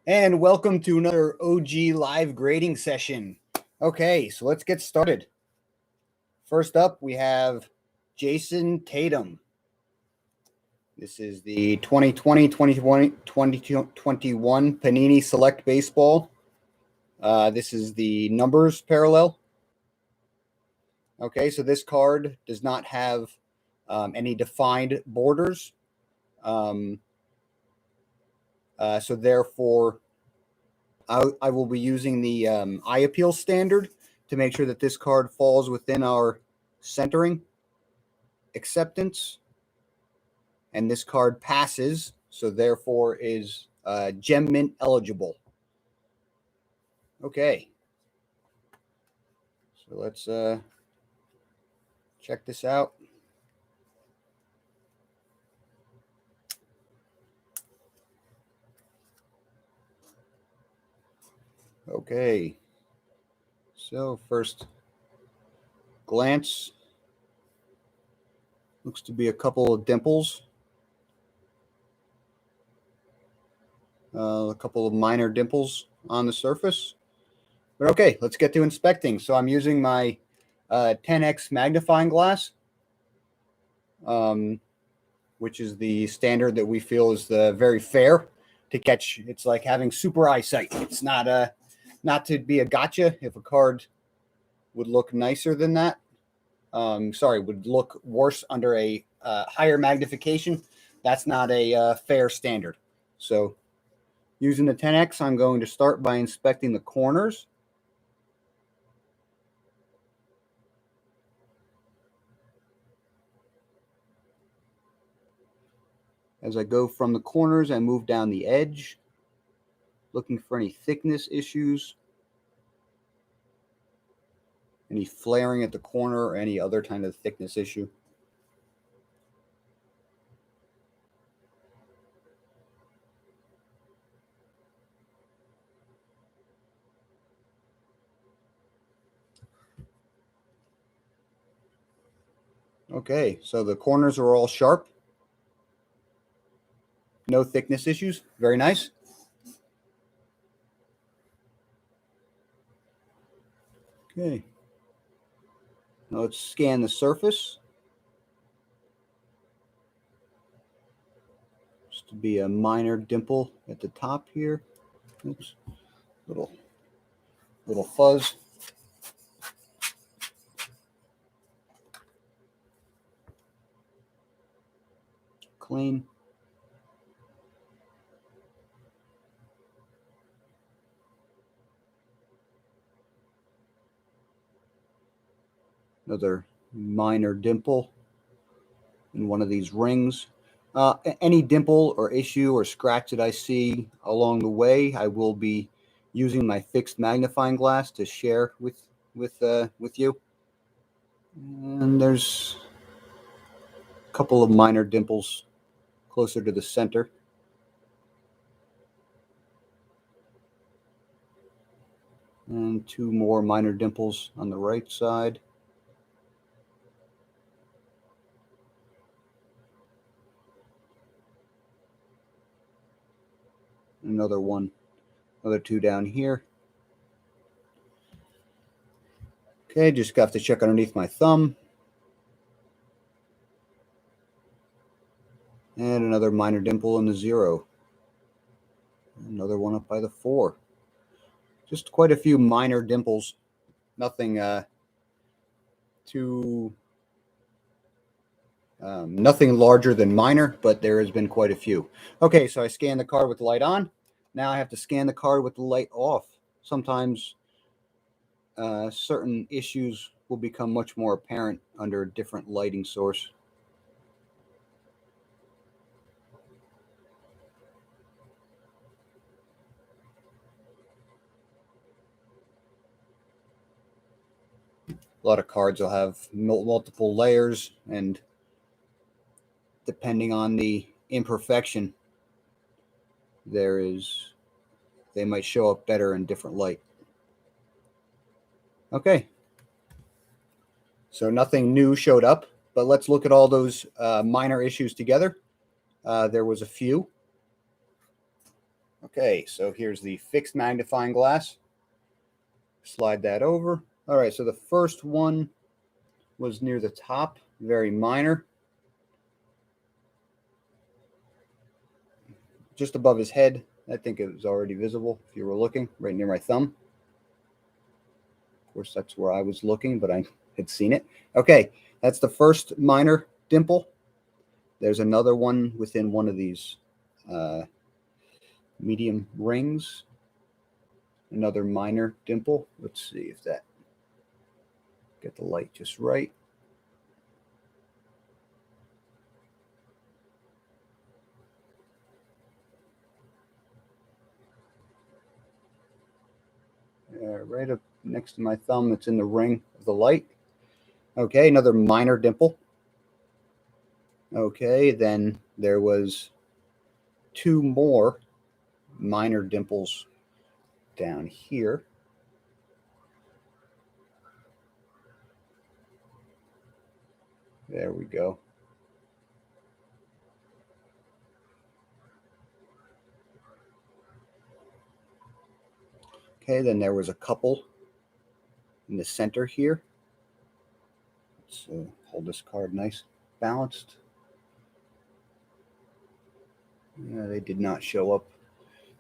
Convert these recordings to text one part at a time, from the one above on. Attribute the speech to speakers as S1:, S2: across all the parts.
S1: And welcome to another OG live grading session. Okay, so let's get started. First up, we have Jayson Tatum. This is the 2020-2021 Panini Select Baseball. This is the numbers parallel. Okay, so this card does not have any defined borders. So therefore, I will be using the eye appeal standard to make sure that this card falls within our centering acceptance. And this card passes, so therefore is Gem Mint eligible. Okay. So let's check this out. Okay. So first glance, looks to be a couple of dimples. A couple of minor dimples on the surface. But okay, let's get to inspecting. So I'm using my 10x magnifying glass, which is the standard that we feel is very fair to catch. It's like having super eyesight. It's not to be a gotcha. If a card would look nicer than that, would look worse under a higher magnification, that's not a fair standard. So using the 10x, I'm going to start by inspecting the corners. As I go from the corners, I move down the edge, looking for any thickness issues, any flaring at the corner, or any other kind of thickness issue. Okay, so the corners are all sharp. No thickness issues. Very nice. Okay. Now let's scan the surface. Just to be a minor dimple at the top here. Oops. Little fuzz. Clean. Another minor dimple in one of these rings. Any dimple or issue or scratch that I see along the way, I will be using my fixed magnifying glass to share with you. And there's a couple of minor dimples closer to the center. And two more minor dimples on the right side. Another two down here. Okay, just got to check underneath my thumb. And another minor dimple in the 0. Another one up by the 4. Just quite a few minor dimples. Nothing nothing larger than minor, but there has been quite a few. Okay, so I scanned the card with the light on. Now I have to scan the card with the light off. Sometimes certain issues will become much more apparent under a different lighting source. A lot of cards will have multiple layers, and depending on the imperfection, they might show up better in different light. Okay. So nothing new showed up, but let's look at all those minor issues together. There was a few. Okay, so here's the fixed magnifying glass. Slide that over. All right, so the first one was near the top, very minor. Just above his head. I think it was already visible if you were looking, right near my thumb. Of course, that's where I was looking, but I had seen it. Okay, that's the first minor dimple. There's another one within one of these medium rings. Another minor dimple. Let's see if that get the light just right. Right up next to my thumb, it's in the ring of the light. Okay, another minor dimple. Okay, then there was two more minor dimples down here. There we go. Okay, then there was a couple in the center here. Let's hold this card nice, balanced. Yeah, they did not show up.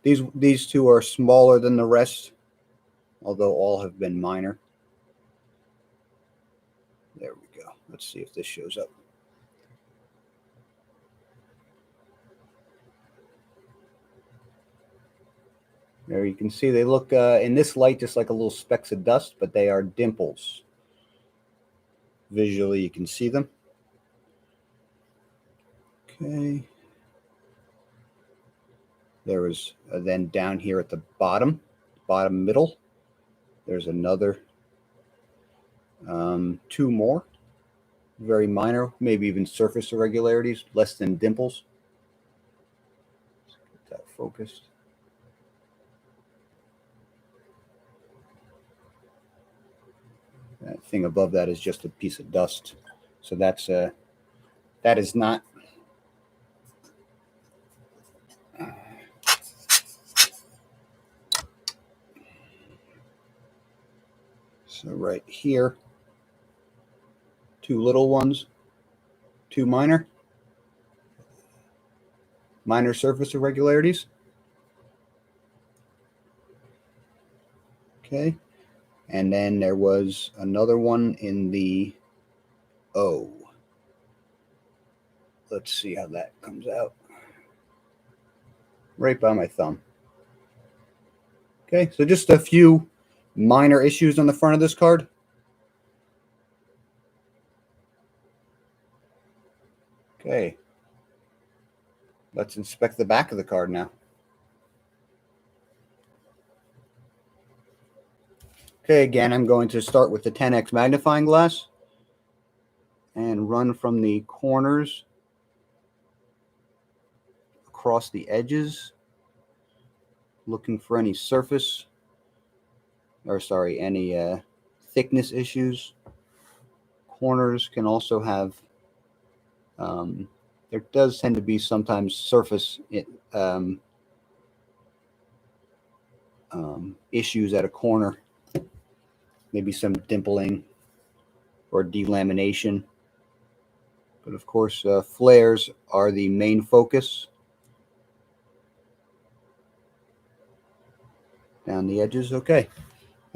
S1: These two are smaller than the rest, although all have been minor. There we go. Let's see if this shows up. There you can see they look in this light just like a little specks of dust, but they are dimples. Visually, you can see them. Okay. There was then down here at the bottom middle, there's another two more, very minor, maybe even surface irregularities, less than dimples. Let's get that focused. That thing above that is just a piece of dust. So that's that is not so right here, two little ones, two minor surface irregularities. Okay. And then there was another one in the O. Let's see how that comes out. Right by my thumb. Okay, so just a few minor issues on the front of this card. Okay. Let's inspect the back of the card now. Okay, again, I'm going to start with the 10x magnifying glass and run from the corners across the edges, looking for any surface, or sorry, any thickness issues. Corners can also have, there does tend to be sometimes surface issues at a corner. Maybe some dimpling or delamination. But of course, flares are the main focus. Down the edges, okay.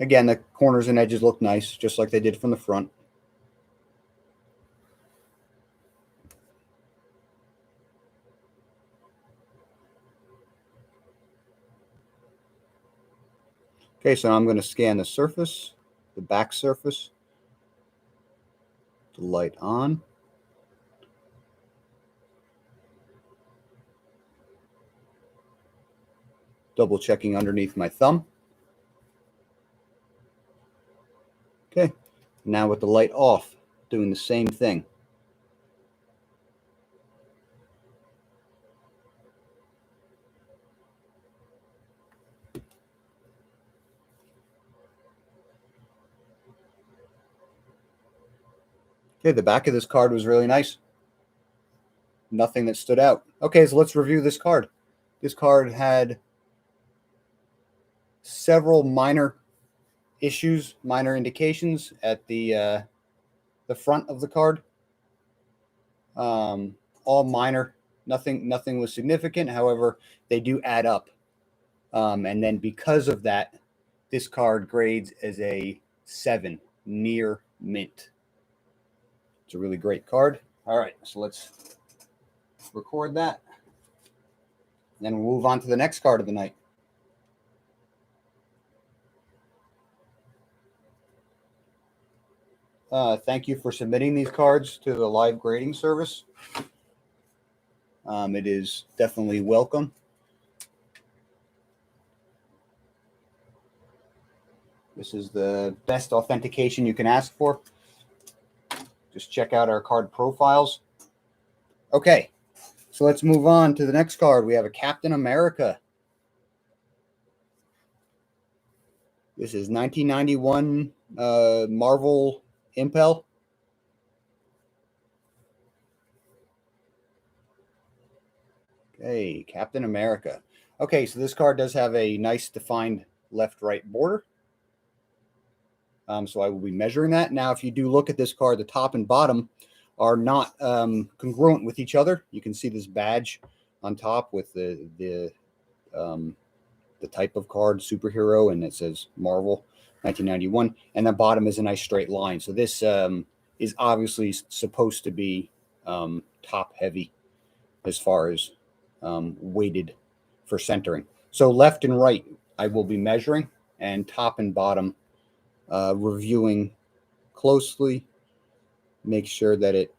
S1: Again, the corners and edges look nice, just like they did from the front. Okay, so I'm going to scan the surface, the back surface, the light on. Double checking underneath my thumb. Okay, now with the light off, doing the same thing. Okay, the back of this card was really nice. Nothing that stood out. Okay, so let's review this card. This card had several minor issues, minor indications at the front of the card. All minor, nothing was significant. However, they do add up. And then because of that, this card grades as a 7, near mint. It's a really great card. All right, so let's record that. Then we'll move on to the next card of the night. Thank you for submitting these cards to the live grading service. It is definitely welcome. This is the best authentication you can ask for. Just check out our card profiles. Okay, so let's move on to the next card. We have a Captain America. This is 1991 Marvel Impel. Okay, Captain America. Okay, so this card does have a nice defined left-right border. So I will be measuring that. Now, if you do look at this card, the top and bottom are not congruent with each other. You can see this badge on top with the type of card, superhero, and it says Marvel 1991. And the bottom is a nice straight line. So this is obviously supposed to be top heavy as far as weighted for centering. So left and right, I will be measuring, and top and bottom reviewing closely, make sure that it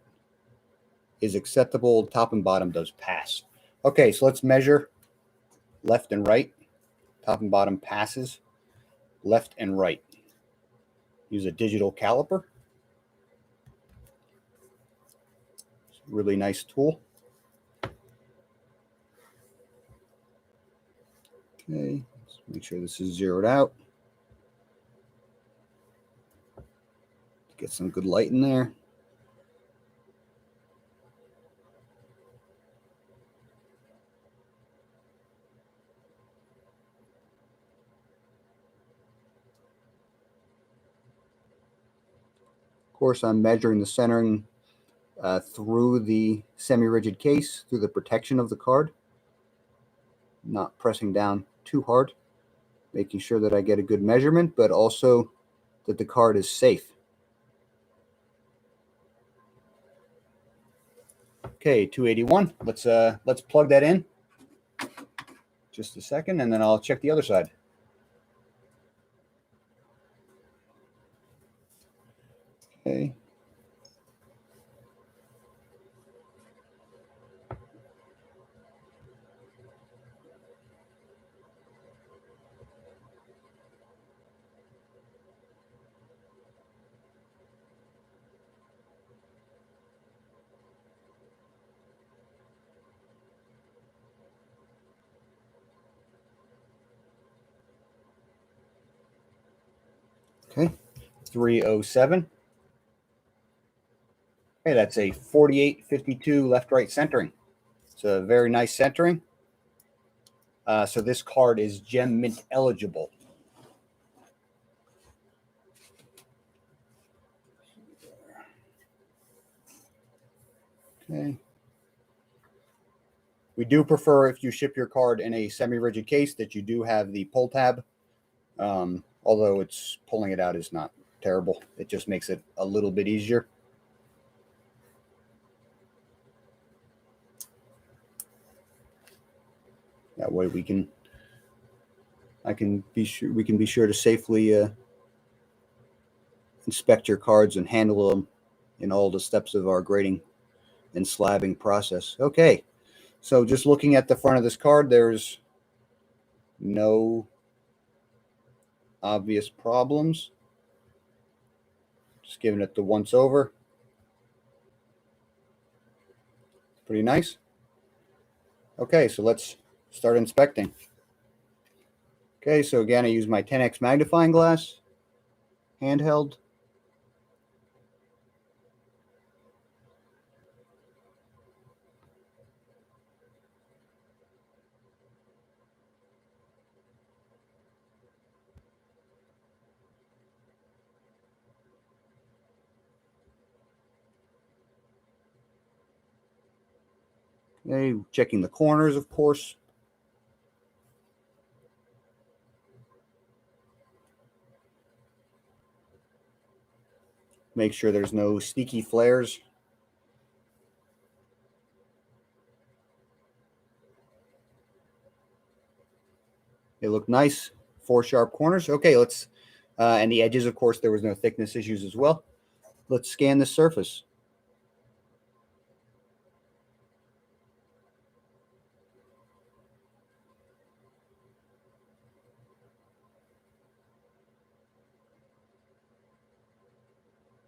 S1: is acceptable. Top and bottom does pass. Okay, so let's measure left and right. Top and bottom passes, left and right. Use a digital caliper. It's a really nice tool. Okay, let's make sure this is zeroed out. Get some good light in there. Of course, I'm measuring the centering through the semi-rigid case, through the protection of the card. Not pressing down too hard, making sure that I get a good measurement, but also that the card is safe. Okay, 281. Let's plug that in. Just a second, and then I'll check the other side. Okay. Okay, 307. Okay, that's a 48-52 left-right centering. It's a very nice centering. So this card is gem mint eligible. Okay. We do prefer, if you ship your card in a semi-rigid case, that you do have the pull tab. Although pulling it out is not terrible. It just makes it a little bit easier. That way we can be sure to safely inspect your cards and handle them in all the steps of our grading and slabbing process. Okay, so just looking at the front of this card, there's no obvious problems. Just giving it the once over. Pretty nice. Okay, so let's start inspecting. Okay, so again, I use my 10x magnifying glass, handheld. Okay, checking the corners, of course. Make sure there's no sneaky flares. They look nice. 4 sharp corners. Okay, let's, and the edges, of course, there was no thickness issues as well. Let's scan the surface.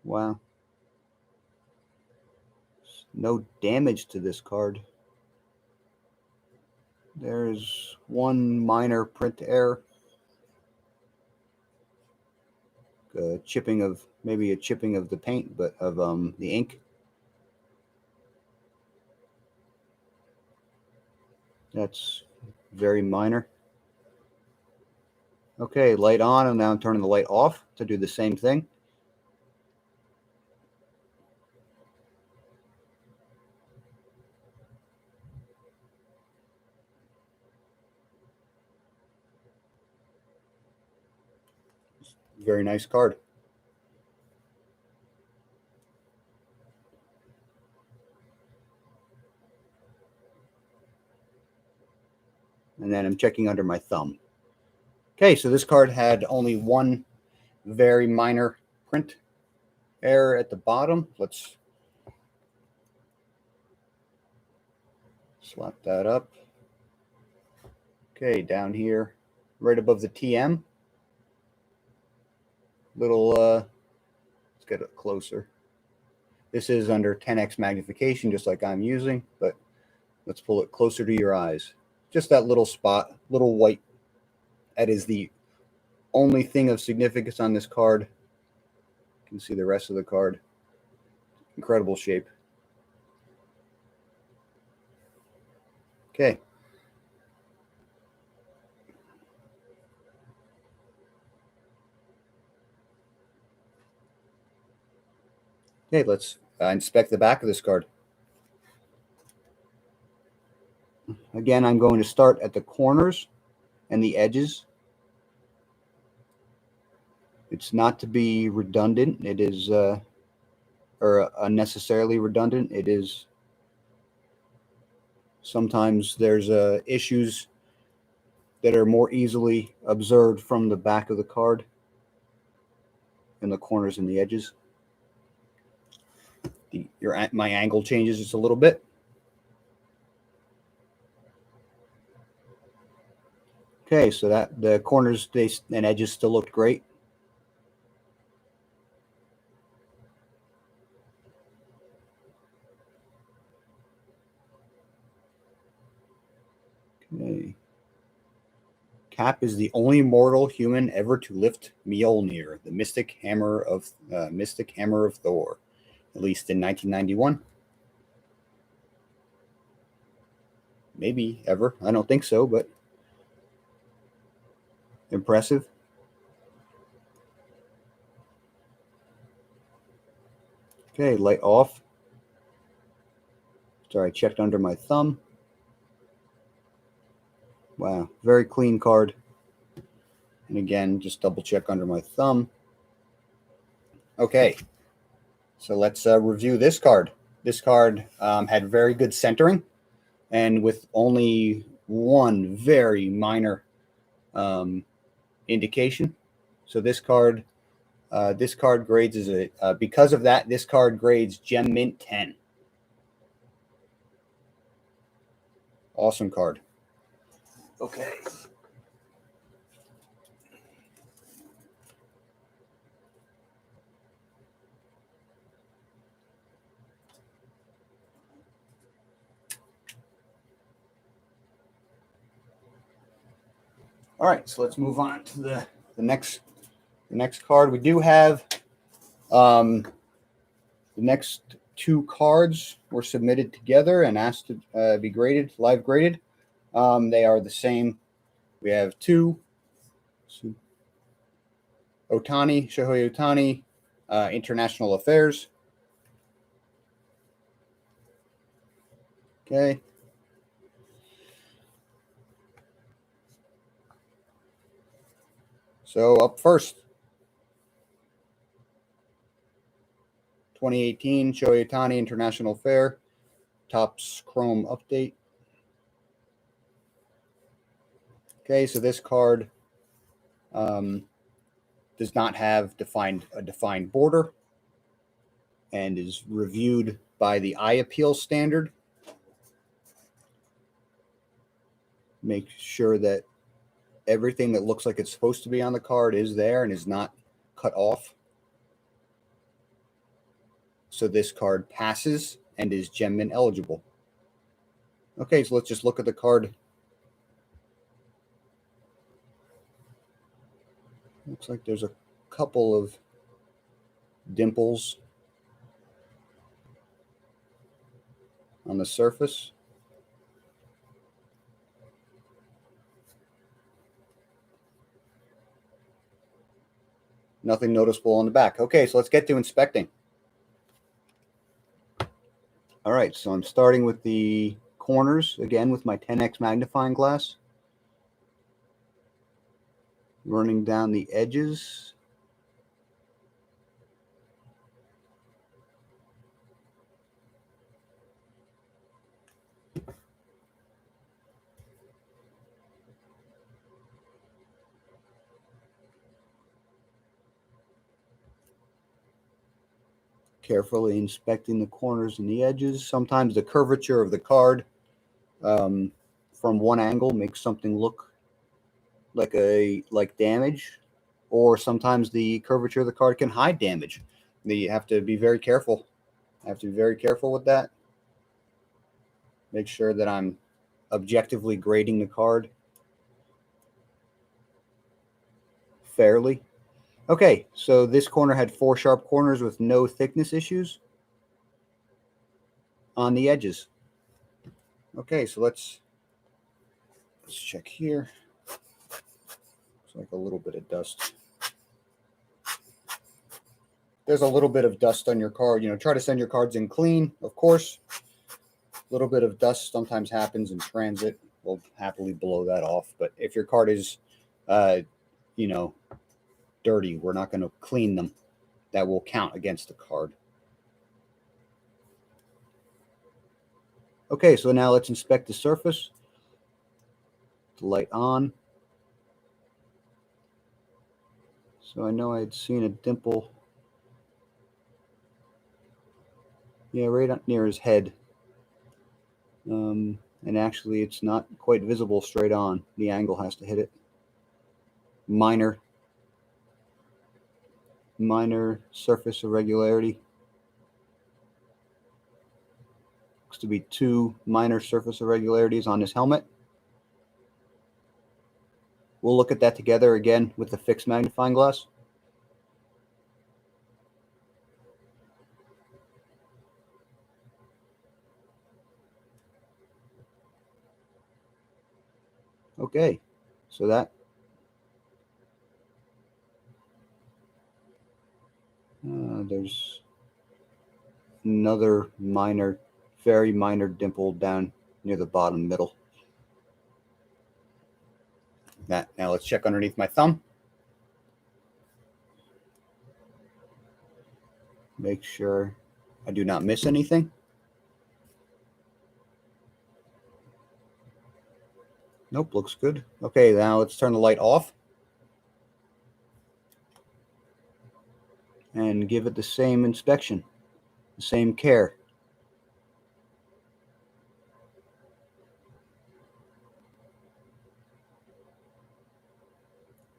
S1: Wow. No damage to this card. There's one minor print error. Chipping of, maybe a chipping of the paint, but of the ink. That's very minor. Okay, light on, and now I'm turning the light off to do the same thing. Very nice card. And then I'm checking under my thumb. Okay, so this card had only one very minor print error at the bottom. Let's slap that up. Okay, down here, right above the TM. Let's get it closer. This is under 10x magnification, just like I'm using, but let's pull it closer to your eyes. Just that little spot, little white. That is the only thing of significance on this card. You can see the rest of the card. Incredible shape. Okay. Okay, let's inspect the back of this card. Again, I'm going to start at the corners and the edges. It's not to be redundant. It is, or unnecessarily redundant. It is, sometimes there's issues that are more easily observed from the back of the card in the corners and the edges. My angle changes just a little bit. Okay, so that the corners and edges still looked great. Okay. Cap is the only mortal human ever to lift Mjolnir, the mystic hammer of Thor, at least in 1991. Maybe ever. I don't think so, but impressive. Okay, light off. Sorry, I checked under my thumb. Wow, very clean card. And again, just double check under my thumb. Okay, so let's review this card. This card had very good centering, and with only one very minor indication. So this card grades as a because of that, this card grades Gem Mint 10. Awesome card. Okay. All right, so let's move on to the next card. We do have the next two cards were submitted together and asked to be graded, live graded. They are the same. We have two. Shohei Ohtani, International Affairs. Okay. So up first, 2018 Shohei Ohtani International Fair, Topps Chrome update. Okay, so this card does not have a defined border and is reviewed by the eye appeal standard. Make sure that everything that looks like it's supposed to be on the card is there and is not cut off. So this card passes and is gem mint eligible. Okay, so let's just look at the card. Looks like there's a couple of dimples on the surface. Nothing noticeable on the back. Okay, so let's get to inspecting. All right, so I'm starting with the corners, again, with my 10x magnifying glass. Running down the edges. Carefully inspecting the corners and the edges. Sometimes the curvature of the card from one angle makes something look like damage, or sometimes the curvature of the card can hide damage. You have to be very careful. I have to be very careful with that. Make sure that I'm objectively grading the card fairly. Okay, so this corner had 4 sharp corners with no thickness issues on the edges. Okay, so let's check here. Looks like a little bit of dust. There's a little bit of dust on your card. Try to send your cards in clean, of course. A little bit of dust sometimes happens in transit. We'll happily blow that off. But if your card is, dirty, we're not going to clean them. That will count against the card. Okay, so now let's inspect the surface. The light on. So I know I had seen a dimple. Yeah, right up near his head. And actually, it's not quite visible straight on. The angle has to hit it. Minor surface irregularity. Looks to be 2 minor surface irregularities on his helmet. We'll look at that together again with the fixed magnifying glass. Okay, so there's another very minor dimple down near the bottom middle. Now let's check underneath my thumb. Make sure I do not miss anything. Nope, looks good. Okay, now let's turn the light off and give it the same inspection, the same care.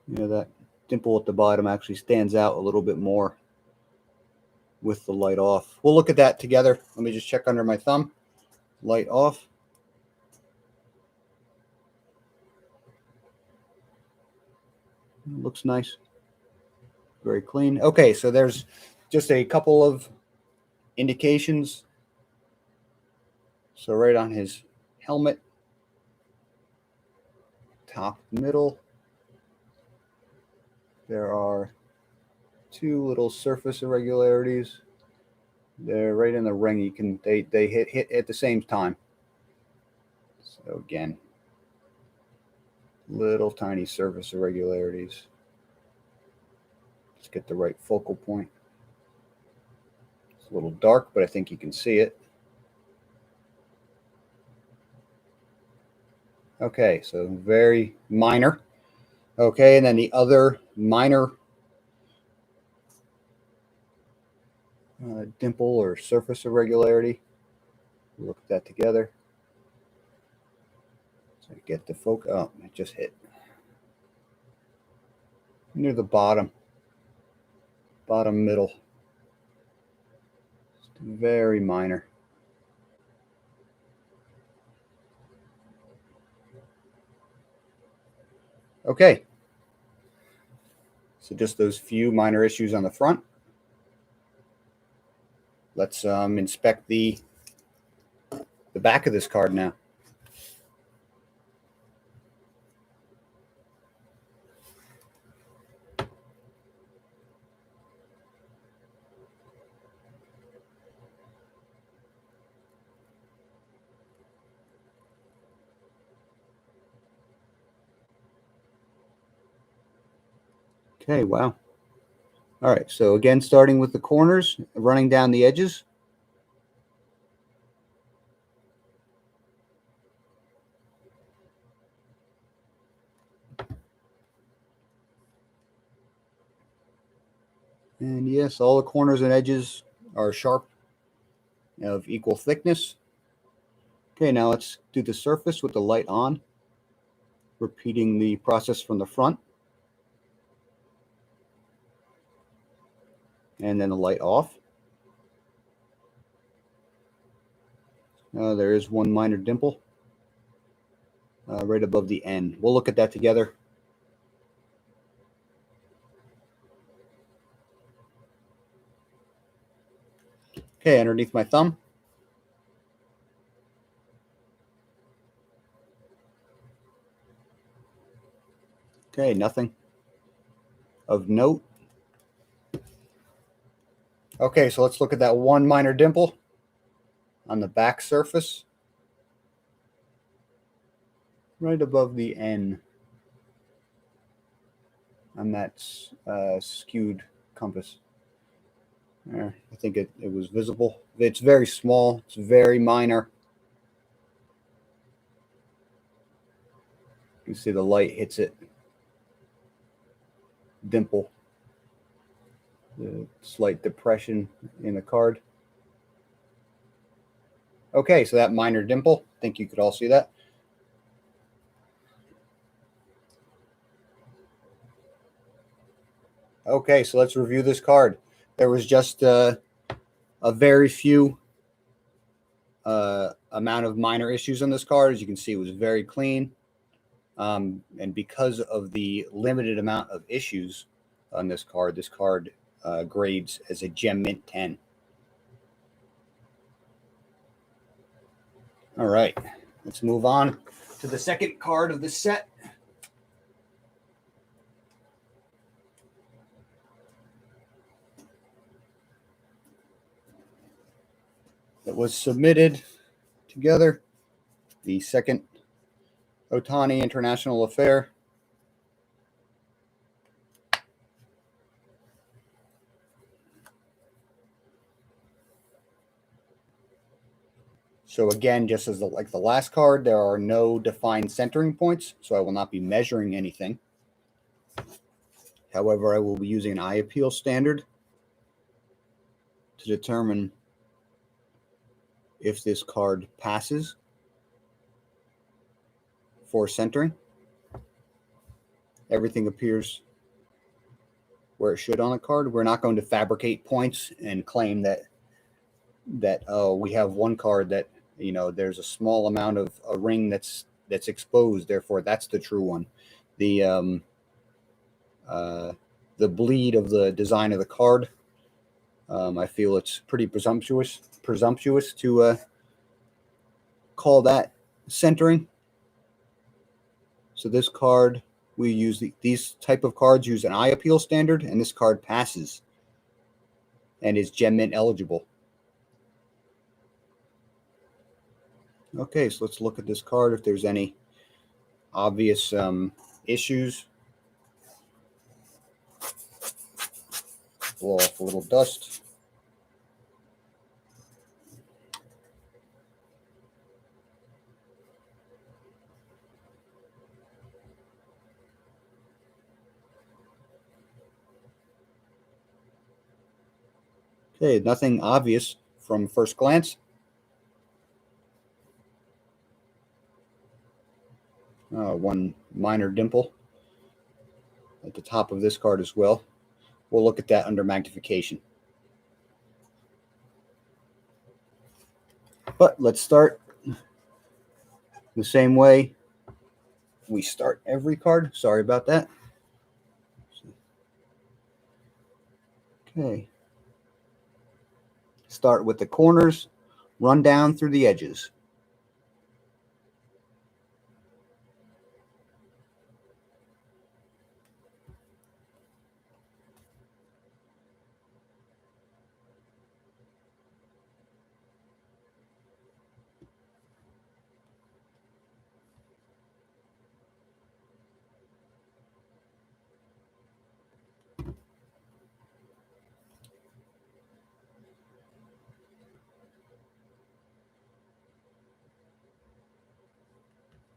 S1: That dimple at the bottom actually stands out a little bit more with the light off. We'll look at that together. Let me just check under my thumb. Light off. Looks nice. Very clean. Okay, so there's just a couple of indications. So right on his helmet, top middle, there are 2 little surface irregularities. They're right in the ring. They hit at the same time. So again, little tiny surface irregularities. get the right focal point. It's a little dark, but I think you can see it. Okay, so very minor. Okay, and then the other minor dimple or surface irregularity. Look at that together. So get the focus. Oh, it just hit near the bottom middle. Just very minor. Okay. So just those few minor issues on the front. Let's inspect the back of this card now. Okay, wow. All right, so again, starting with the corners, running down the edges. And yes, all the corners and edges are sharp, of equal thickness. Okay, now let's do the surface with the light on, repeating the process from the front. And then the light off. There is one minor dimple right above the end. We'll look at that together. Okay, underneath my thumb. Okay, nothing of note. Okay, so let's look at that one minor dimple on the back surface, right above the N on that skewed compass. There, I think it was visible. It's very small. It's very minor. You see the light hits it. Dimple. The slight depression in the card. Okay, so that minor dimple, I think you could all see that. Okay, so let's review this card. There was just a very few amount of minor issues on this card. As you can see, it was very clean. And because of the limited amount of issues on this card grades as a Gem Mint 10. All right, let's move on to the second card of the set. That was submitted together. The second Ohtani International Affair. So again, just as like the last card, there are no defined centering points, so I will not be measuring anything. However, I will be using an eye appeal standard to determine if this card passes for centering. Everything appears where it should on the card. We're not going to fabricate points and claim that we have one card that, there's a small amount of a ring that's exposed, therefore that's the true one. The bleed of the design of the card, I feel it's pretty presumptuous to call that centering. So this card, we use these type of cards use an eye appeal standard, and this card passes and is Gem Mint eligible. Okay, so let's look at this card if there's any obvious issues. Blow off a little dust. Okay, nothing obvious from first glance. One minor dimple at the top of this card as well. We'll look at that under magnification. But let's start the same way we start every card. Sorry about that. Okay. Start with the corners, run down through the edges.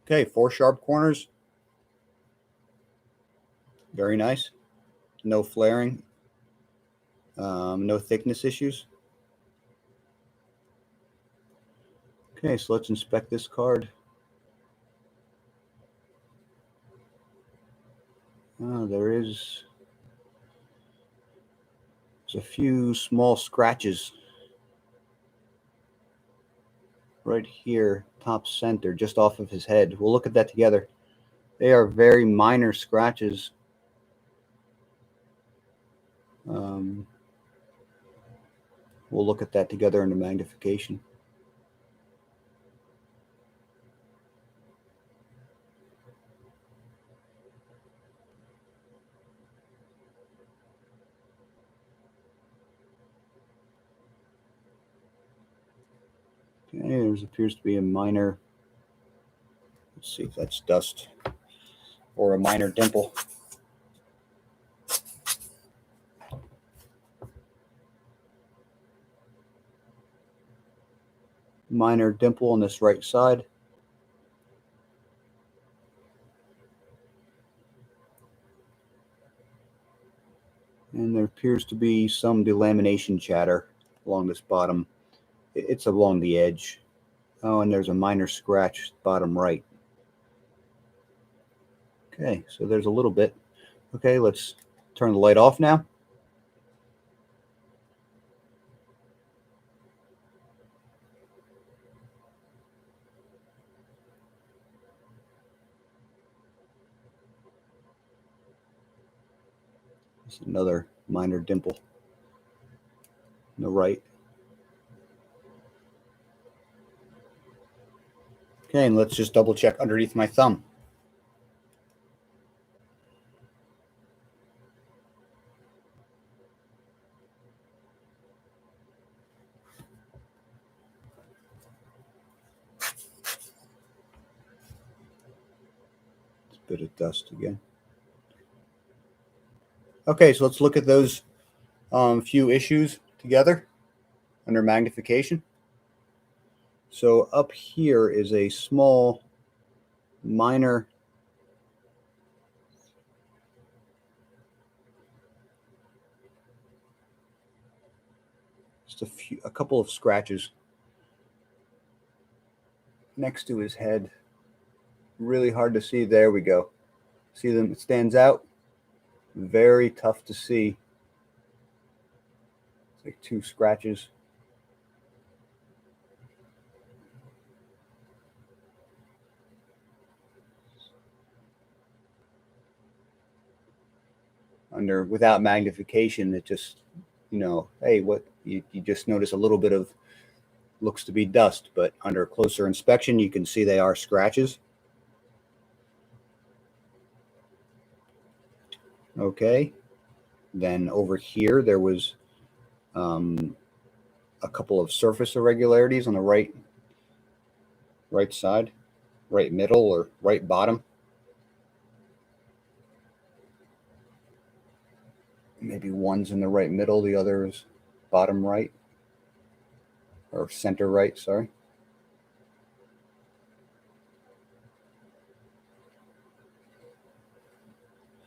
S1: Okay, 4 sharp corners. Very nice. No flaring. No thickness issues. Okay, so let's inspect this card. There's a few small scratches right here, top center, just off of his head. We'll look at that together. They are very minor scratches. We'll look at that together under magnification. Okay, there appears to be a minor, let's see if that's dust or a minor dimple. Minor dimple on this right side. And there appears to be some delamination chatter along this bottom. It's along the edge. Oh, and there's a minor scratch bottom right. Okay, so there's a little bit. Okay, let's turn the light off now. There's another minor dimple on the right. Okay, and let's just double check underneath my thumb. It's a bit of dust again. Okay, so let's look at those few issues together under magnification. So up here is a small minor a couple of scratches next to his head. Really hard to see. There we go. See them? It stands out. Very tough to see. It's like 2 scratches. Without magnification, it just, hey, what you just notice a little bit of looks to be dust, but under closer inspection, you can see they are scratches. Okay, then over here there was a couple of surface irregularities on the right side, right middle, or right bottom. maybe one's in the right middle, the other is bottom right, or center right, sorry.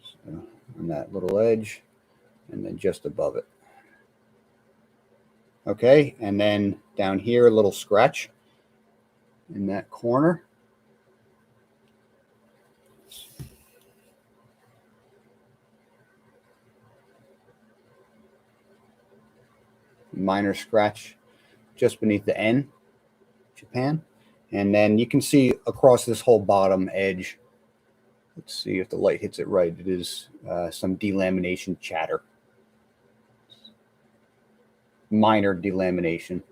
S1: So on that little edge, and then just above it. Okay, and then down here, a little scratch in that corner. Minor scratch just beneath the N, Japan. And then you can see across this whole bottom edge, let's see if the light hits it right, it is some delamination chatter. Minor delamination.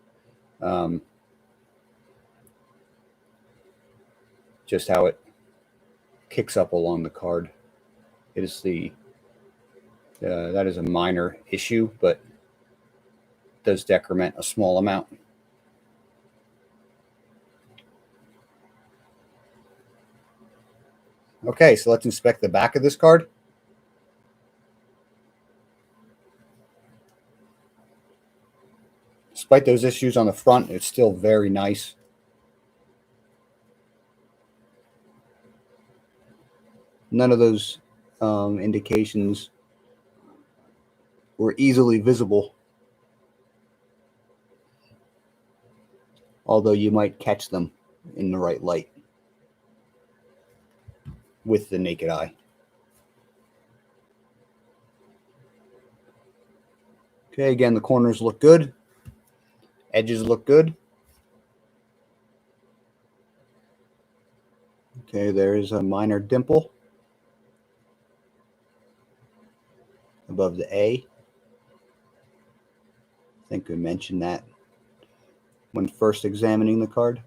S1: Just how it kicks up along the card. It is that is a minor issue, but does decrement a small amount. Okay, so let's inspect the back of this card. Despite those issues on the front, it's still very nice. None of those indications were easily visible, although you might catch them in the right light with the naked eye. Okay, again, the corners look good. Edges look good. Okay, there is a minor dimple above the A. I think we mentioned that when first examining the card.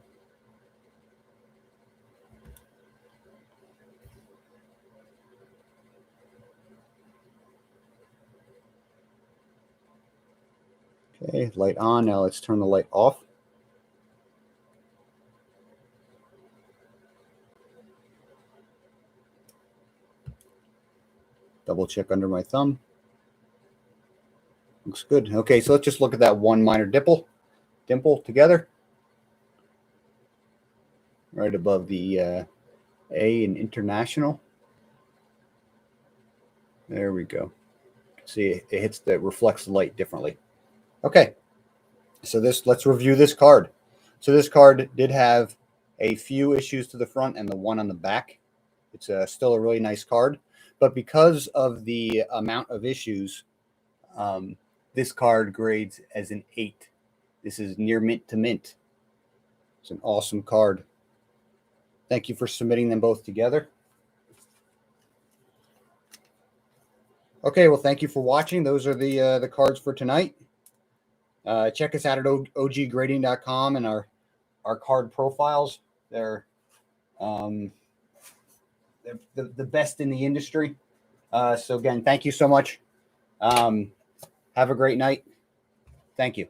S1: Okay, light on. Now let's turn the light off. Double check under my thumb. Looks good. Okay, so let's just look at that one minor dimple together. Right above the A in international. There we go. See, it hits that reflects the light differently. Okay, so let's review this card. So this card did have a few issues to the front and the one on the back. It's still a really nice card, but because of the amount of issues, this card grades as an 8. This is near mint to mint. It's an awesome card. Thank you for submitting them both together. Okay, well, thank you for watching. Those are the cards for tonight. Check us out at oggrading.com and our card profiles. They're the best in the industry. So again, thank you so much. Have a great night. Thank you.